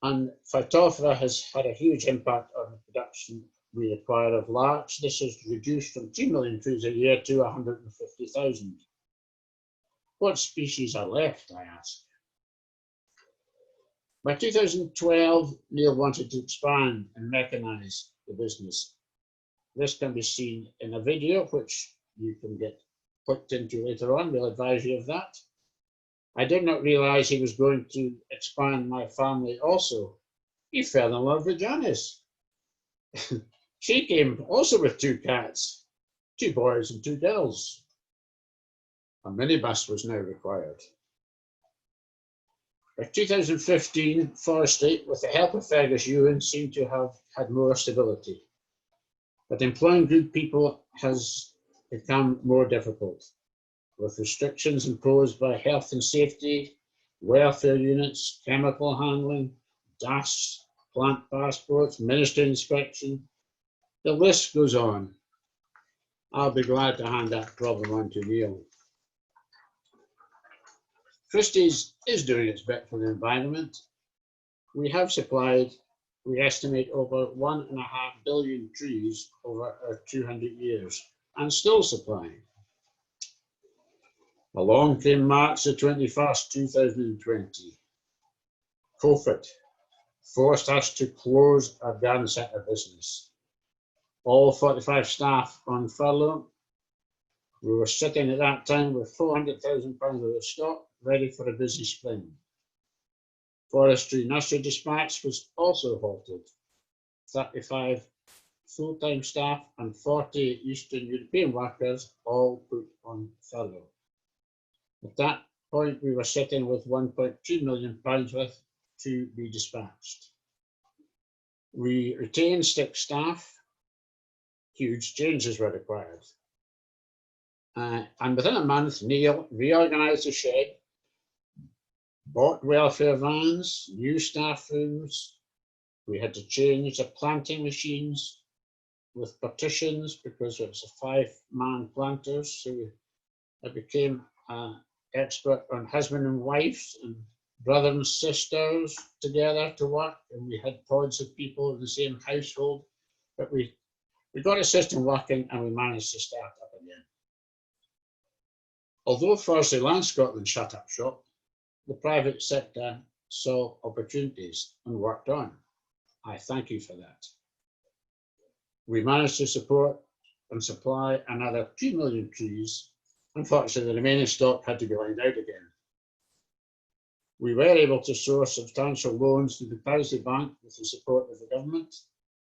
And Phytophthora has had a huge impact on the production we require of larch. This has reduced from 2 million trees a year to 150,000. What species are left, I ask? By 2012, Neil wanted to expand and mechanise the business. This can be seen in a video, which you can get clicked into later on. We'll advise you of that. I did not realise he was going to expand my family also. He fell in love with Janice. She came also with 2 cats, 2 boys and 2 girls. A minibus was now required. By 2015, forestry, with the help of Fergus Ewan, seemed to have had more stability. But employing good people has become more difficult, with restrictions imposed by health and safety, welfare units, chemical handling, DAS, plant passports, ministry inspection. The list goes on. I'll be glad to hand that problem on to Neil. Christies is doing its bit for the environment. We have supplied we estimate over 1.5 billion trees over our 200 years, and still supplying. Along came March the 21st, 2020. COVID forced us to close our garden centre business. All 45 staff on furlough. We were sitting at that time with £400,000 worth of stock ready for a busy spring. Forestry nursery dispatch was also halted. 35 full-time staff and 40 Eastern European workers all put on furlough. At that point, we were sitting with £1.2 million worth to be dispatched. We retained 6 staff. Huge changes were required. And within a month, Neil reorganised the shed, bought welfare vans, new staff rooms. We had to change the planting machines with partitions because it was a 5-man planters. So I became an expert on husband and wives and brother and sisters together to work, and we had pods of people in the same household. But we got a system working and we managed to start up again. Although Forestry Land Scotland shut up shop, the private sector saw opportunities and worked on. I thank you for that. We managed to support and supply another 2 million trees. Unfortunately, the remaining stock had to be lined out again. We were able to source substantial loans through the Privacy Bank with the support of the government.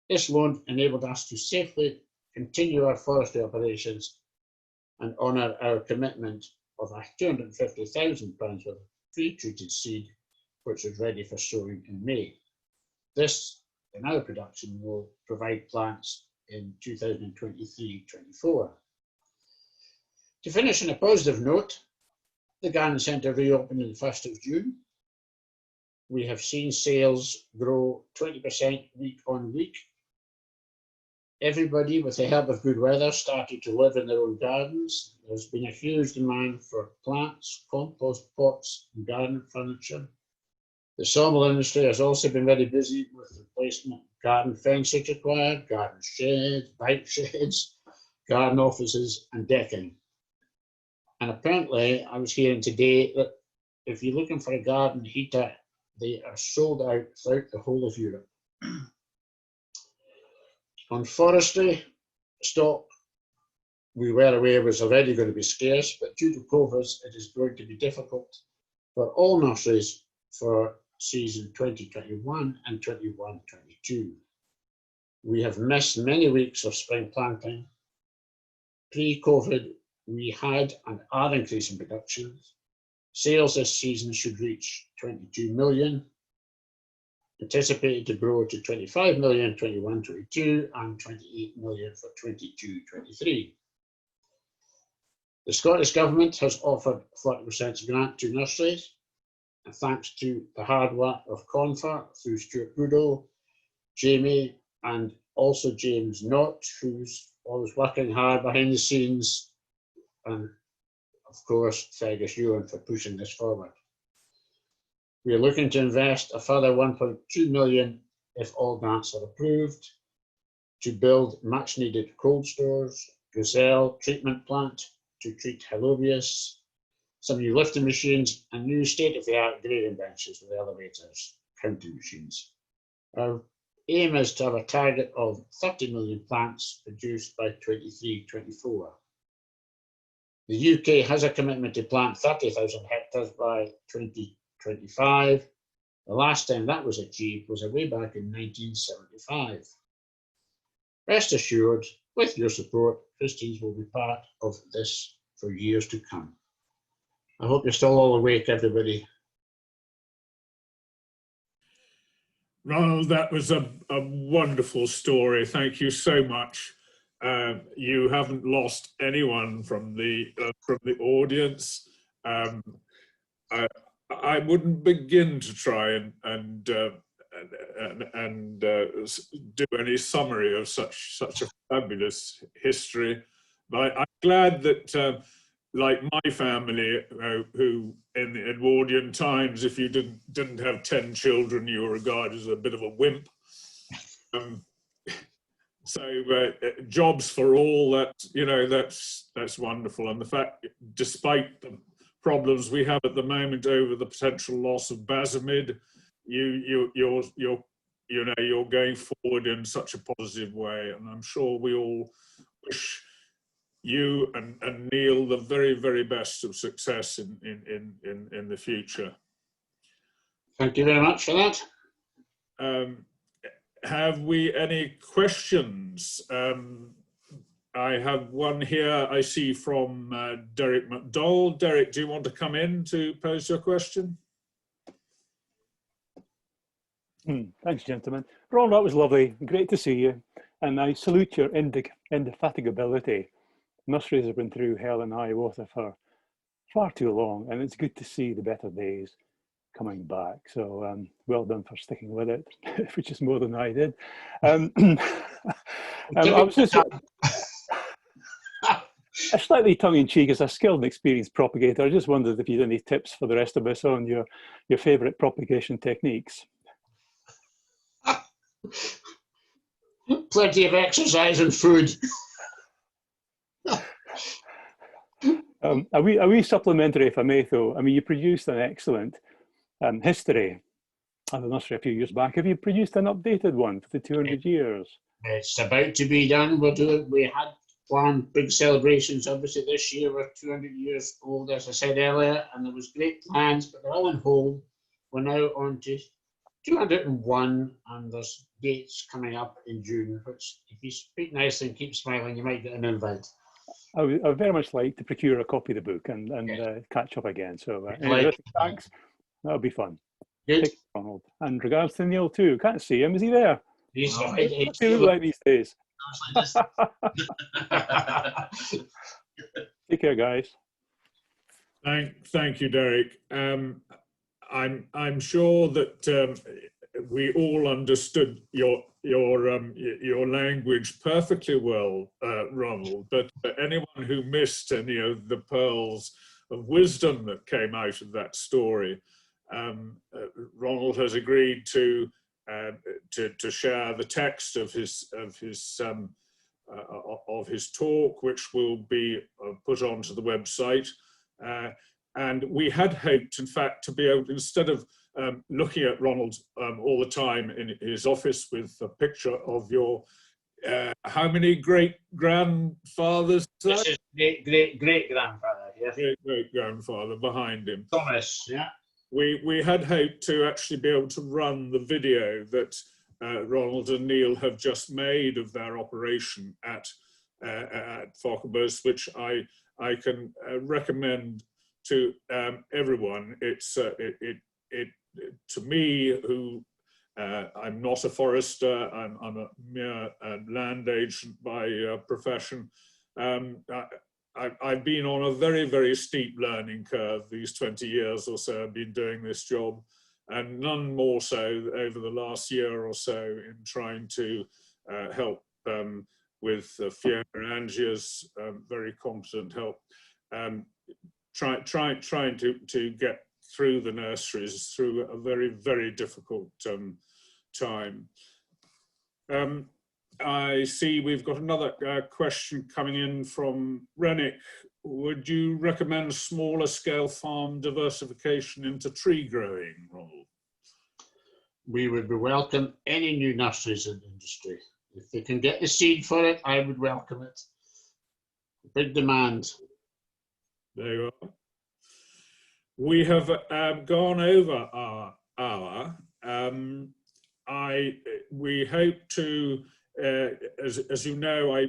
This loan enabled us to safely continue our forestry operations and honour our commitment of £250,000 worth of pre-treated seed, which was ready for sowing in May. This, in our production, will provide plants in 2023-24. To finish on a positive note, the garden centre reopened on the 1st of June. We have seen sales grow 20% week on week. Everybody, with the help of good weather, started to live in their own gardens. There's been a huge demand for plants, compost pots, and garden furniture. The sawmill industry has also been very busy with replacement garden fences required, garden sheds, bike sheds, garden offices, and decking. And apparently, I was hearing today that if you're looking for a garden heater, they are sold out throughout the whole of Europe. On forestry, stock, we were aware was already going to be scarce, but due to COVID, it is going to be difficult for all nurseries for season 2021 and 21-22. We have missed many weeks of spring planting. Pre-COVID, we had and are increasing production. Sales this season should reach 22 million, anticipated to grow to 25 million 21-22 and 28 million for 22-23. The Scottish Government has offered 40% grant to nurseries, and thanks to the hard work of Confer through Stuart Goodall, Jamie, and also James Knott, who's always working hard behind the scenes, and of course Fergus Ewan for pushing this forward. We are looking to invest a further 1.2 million if all grants are approved to build much needed cold stores, gazelle treatment plant to treat Hellobius, some new lifting machines, and new state-of-the-art grading benches with elevators, counting machines. Our aim is to have a target of 30 million plants produced by 23-24. The UK has a commitment to plant 30,000 hectares by 2025. The last time that was achieved was way back in 1975. Rest assured, with your support, Christies will be part of this for years to come. I hope you're still all awake, everybody. Ronald, that was a wonderful story. Thank you so much. You haven't lost anyone from the audience. I wouldn't begin to try and do any summary of such a fabulous history. But I'm glad that, like my family, who in Edwardian times, if you didn't have 10 children, you were regarded as a bit of a wimp. jobs for all, that, you know, that's wonderful. And the fact, despite the problems we have at the moment over the potential loss of basamid, you're going forward in such a positive way, and I'm sure we all wish you and Neil the very, very best of success in the future. Thank you very much for that. Have we any questions? I have one here I see from Derek McDowell. Derek, do you want to come in to pose your question? Thanks, gentlemen. Ron, that was lovely. Great to see you. And I salute your indefatigability. Nurseries have been through hell and high water for far too long, and it's good to see the better days coming back. So well done for sticking with it, which is more than I did. I was just a slightly tongue-in-cheek, as a skilled and experienced propagator. I just wondered if you had any tips for the rest of us on your favourite propagation techniques. Plenty of exercise and food. A wee supplementary, if I may, though. I mean, you produced an excellent history of the nursery a few years back. Have you produced an updated one for the 200 years? It's about to be done. We had planned big celebrations. Obviously, this year we're 200 years old, as I said earlier, and there was great plans, but they're all on hold. We're now on to 201, and there's dates coming up in June, which, if you speak nicely and keep smiling, you might get an invite. I would very much like to procure a copy of the book and yes, catch up again. So thanks. That'll be fun. Good. Take care, Ronald. And regards to Neil too. Can't see him. Is he there? He's What's he look like these days? Take care, guys. Thank you, Derek. I'm sure that we all understood your language perfectly well, Ronald. But anyone who missed any of the pearls of wisdom that came out of that story, Ronald has agreed to share the text of his talk, which will be put onto the website. And we had hoped, in fact, to be able to, instead of looking at Ronald all the time in his office with a picture of your, how many great-grandfathers? This is great-grandfather, yes. Great-grandfather behind him. Thomas, yeah. We had hoped to actually be able to run the video that Ronald and Neil have just made of their operation at Fochabers, which I can recommend to everyone. It's to me, who I'm not a forester, I'm a mere land agent by profession. I've been on a very, very steep learning curve these 20 years or so I've been doing this job, and none more so over the last year or so in trying to help with Fiona Angier's very competent help, trying to get through the nurseries through a very, very difficult time. I see we've got another question coming in from Rennick. Would you recommend smaller scale farm diversification into tree growing, Ronald? We would welcome any new nurseries in the industry. If they can get the seed for it, I would welcome it. Big demand. There you are. We have gone over our hour. We hope to, as you know,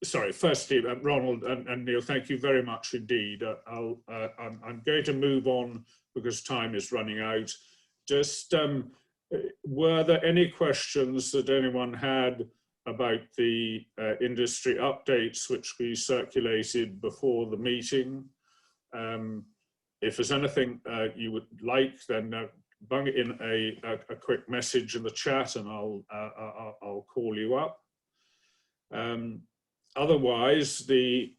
sorry, firstly, Ronald and Neil, thank you very much indeed. I'm going to move on because time is running out. Just, were there any questions that anyone had about the industry updates which we circulated before the meeting? If there's anything you would like, then bung in a quick message in the chat, and I'll call you up. Otherwise, the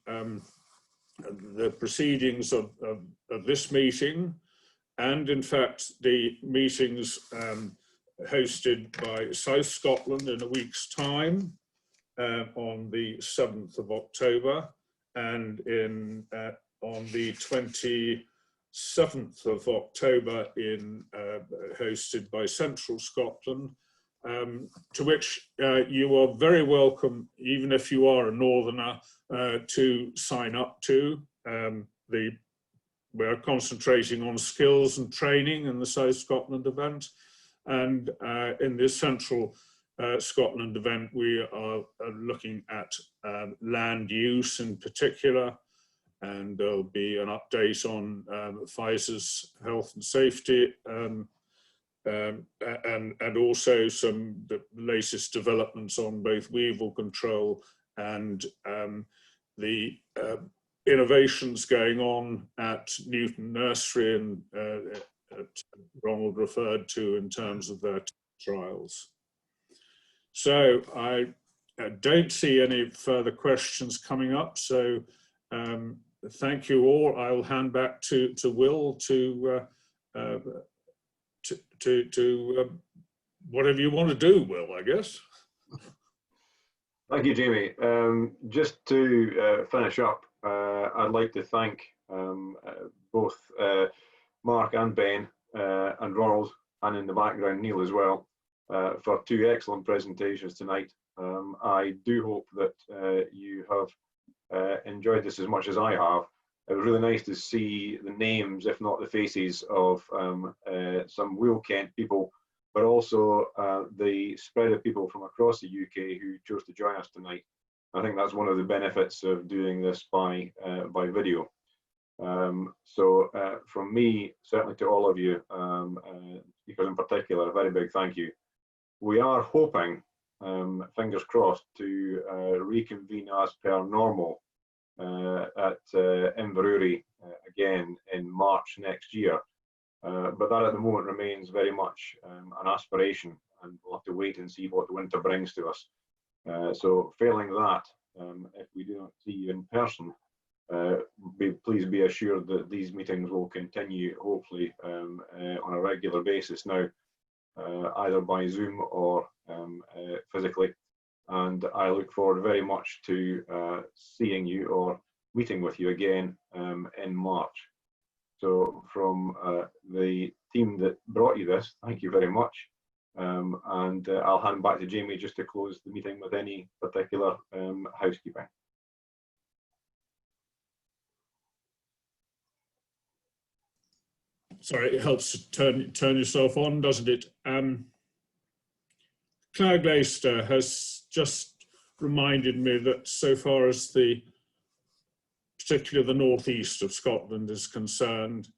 proceedings of this meeting, and in fact the meetings hosted by South Scotland in a week's time on the 7th of October, and on the 27th of October hosted by Central Scotland, to which you are very welcome, even if you are a northerner, to sign up to. We're concentrating on skills and training in the South Scotland event, and in the Central Scotland event we are looking at land use in particular, and there'll be an update on Pfizer's health and safety, and also the latest developments on both weevil control and the innovations going on at Newton Nursery, and that Ronald referred to in terms of their trials. So I don't see any further questions coming up, so thank you all. I'll hand back to Will to whatever you want to do, Will, I guess. Thank you, Jamie. Just to finish up, I'd like to thank both Mark and Ben and Ronald, and in the background Neil as well, for two excellent presentations tonight. I do hope that you have enjoyed this as much as I have. It was really nice to see the names, if not the faces, of some Wheel Kent people, but also the spread of people from across the UK who chose to join us tonight. I think that's one of the benefits of doing this by video. So from me, certainly to all of you, speakers in particular, a very big thank you. We are hoping, fingers crossed, to reconvene as per normal at Inverurie again in March next year. But that at the moment remains very much an aspiration, and we'll have to wait and see what the winter brings to us. So failing that, if we do not see you in person, please be assured that these meetings will continue, hopefully, on a regular basis now, either by Zoom or physically. And I look forward very much to seeing you or meeting with you again in March. So from the team that brought you this, thank you very much. And I'll hand back to Jamie just to close the meeting with any particular housekeeping. Sorry, it helps to turn yourself on, doesn't it? Claire Glaister has just reminded me that so far as particularly the northeast of Scotland is concerned,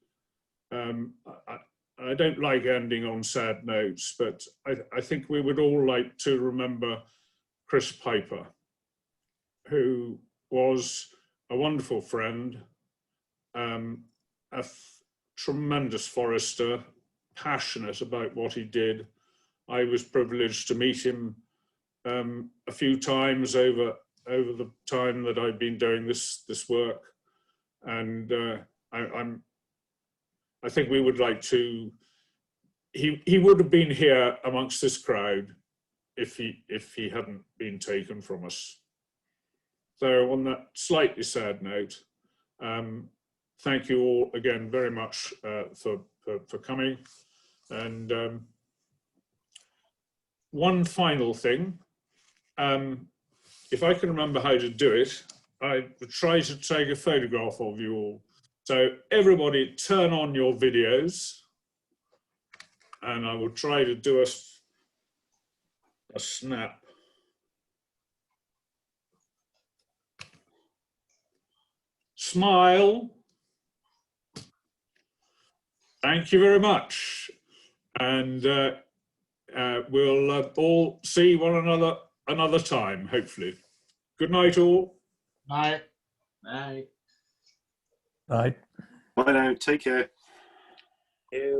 I don't like ending on sad notes, but I think we would all like to remember Chris Piper, who was a wonderful friend, a tremendous forester, passionate about what he did. I was privileged to meet him a few times over the time that I've been doing this work, and I think we would like to. He would have been here amongst this crowd if he hadn't been taken from us. So on that slightly sad note, thank you all again very much for coming. And one final thing, if I can remember how to do it, I would try to take a photograph of you all. So everybody turn on your videos, and I will try to do a snap. Smile. Thank you very much. And we'll all see one another another time, hopefully. Good night, all. Bye. Bye. Bye. Bye now. Take care. Ew.